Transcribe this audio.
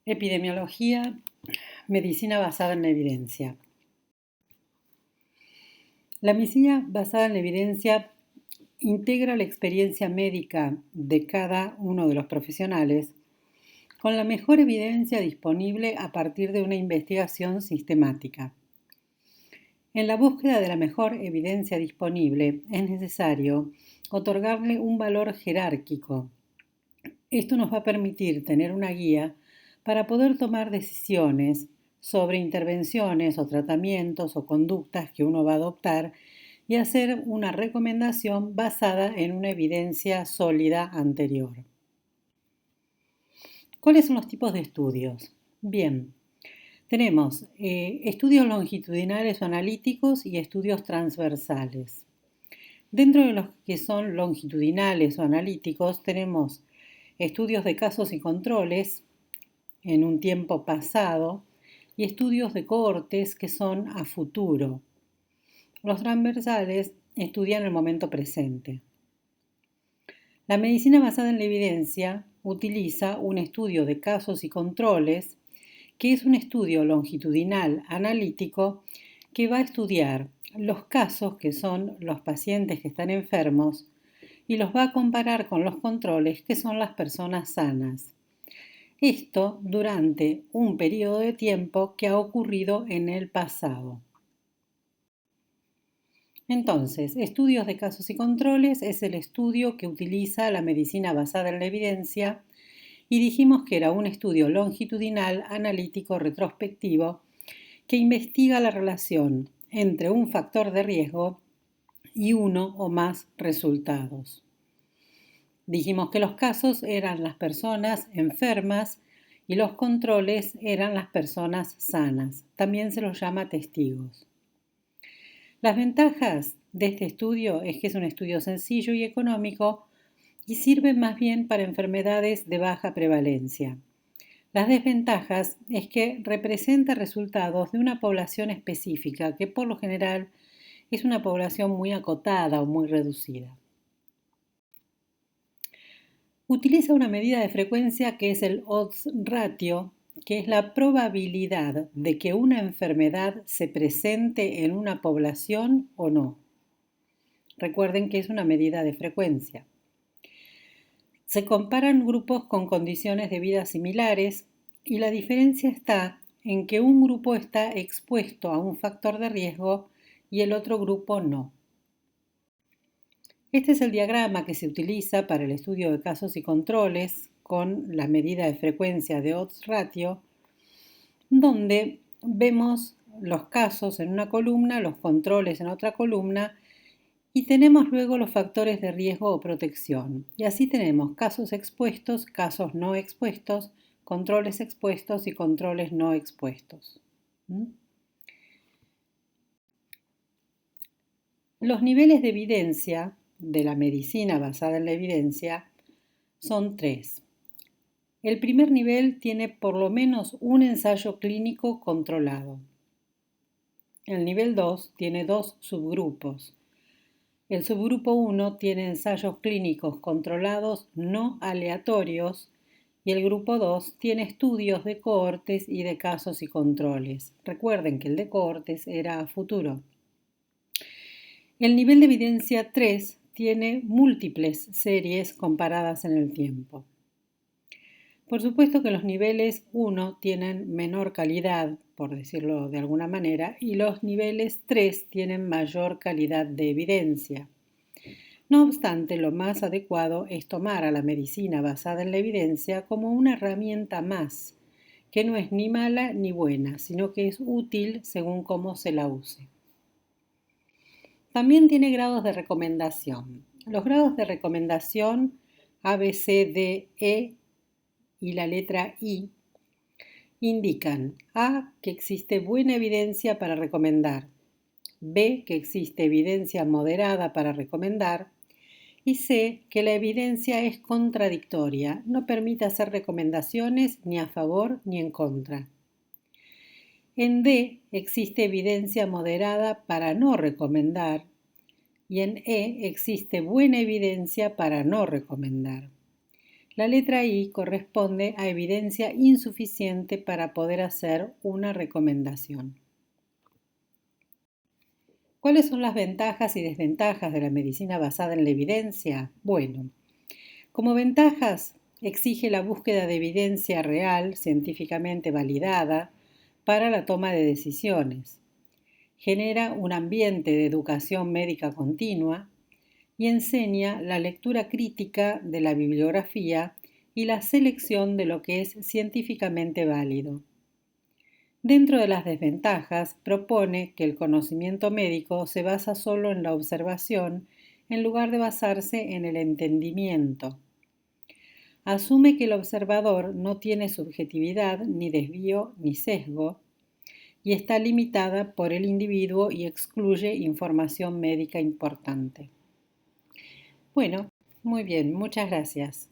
Epidemiología, medicina basada en la evidencia. La medicina basada en la evidencia integra la experiencia médica de cada uno de los profesionales con la mejor evidencia disponible a partir de una investigación sistemática. En la búsqueda de la mejor evidencia disponible es necesario otorgarle un valor jerárquico. Esto nos va a permitir tener una guía para poder tomar decisiones sobre intervenciones o tratamientos o conductas que uno va a adoptar y hacer una recomendación basada en una evidencia sólida anterior. ¿Cuáles son los tipos de estudios? Bien, tenemos estudios longitudinales o analíticos y estudios transversales. Dentro de los que son longitudinales o analíticos tenemos estudios de casos y controles en un tiempo pasado y estudios de cohortes que son a futuro. Los transversales estudian el momento presente. La medicina basada en la evidencia utiliza un estudio de casos y controles, que es un estudio longitudinal analítico que va a estudiar los casos, que son los pacientes que están enfermos, y los va a comparar con los controles, que son las personas sanas. Esto durante un periodo de tiempo que ha ocurrido en el pasado. Entonces, estudios de casos y controles es el estudio que utiliza la medicina basada en la evidencia y dijimos que era un estudio longitudinal, analítico, retrospectivo que investiga la relación entre un factor de riesgo y uno o más resultados. Dijimos que los casos eran las personas enfermas y los controles eran las personas sanas. También se los llama testigos. Las ventajas de este estudio es que es un estudio sencillo y económico y sirve más bien para enfermedades de baja prevalencia. Las desventajas es que representa resultados de una población específica que por lo general es una población muy acotada o muy reducida. Utiliza una medida de frecuencia que es el odds ratio, que es la probabilidad de que una enfermedad se presente en una población o no. Recuerden que es una medida de frecuencia. Se comparan grupos con condiciones de vida similares y la diferencia está en que un grupo está expuesto a un factor de riesgo y el otro grupo no. Este es el diagrama que se utiliza para el estudio de casos y controles con la medida de frecuencia de odds ratio, donde vemos los casos en una columna, los controles en otra columna y tenemos luego los factores de riesgo o protección. Y así tenemos casos expuestos, casos no expuestos, controles expuestos y controles no expuestos. Los niveles de evidencia de la medicina basada en la evidencia son 3. El primer nivel tiene por lo menos un ensayo clínico controlado. El nivel 2 tiene 2 subgrupos. El subgrupo 1 tiene ensayos clínicos controlados no aleatorios y el grupo 2 tiene estudios de cohortes y de casos y controles. Recuerden que el de cohortes era a futuro. El nivel de evidencia 3 tiene múltiples series comparadas en el tiempo. Por supuesto que los niveles 1 tienen menor calidad, por decirlo de alguna manera, y los niveles 3 tienen mayor calidad de evidencia. No obstante, lo más adecuado es tomar a la medicina basada en la evidencia como una herramienta más, que no es ni mala ni buena, sino que es útil según cómo se la use. También tiene grados de recomendación. Los grados de recomendación A, B, C, D, E y la letra I indican A, que existe buena evidencia para recomendar, B, que existe evidencia moderada para recomendar y C, que la evidencia es contradictoria, no permite hacer recomendaciones ni a favor ni en contra. En D existe evidencia moderada para no recomendar y en E existe buena evidencia para no recomendar. La letra I corresponde a evidencia insuficiente para poder hacer una recomendación. ¿Cuáles son las ventajas y desventajas de la medicina basada en la evidencia? Bueno, como ventajas, exige la búsqueda de evidencia real, científicamente validada, para la toma de decisiones. Genera un ambiente de educación médica continua y enseña la lectura crítica de la bibliografía y la selección de lo que es científicamente válido. Dentro de las desventajas, propone que el conocimiento médico se basa solo en la observación en lugar de basarse en el entendimiento. Asume que el observador no tiene subjetividad, ni desvío, ni sesgo, y está limitada por el individuo y excluye información médica importante. Bueno, muy bien, muchas gracias.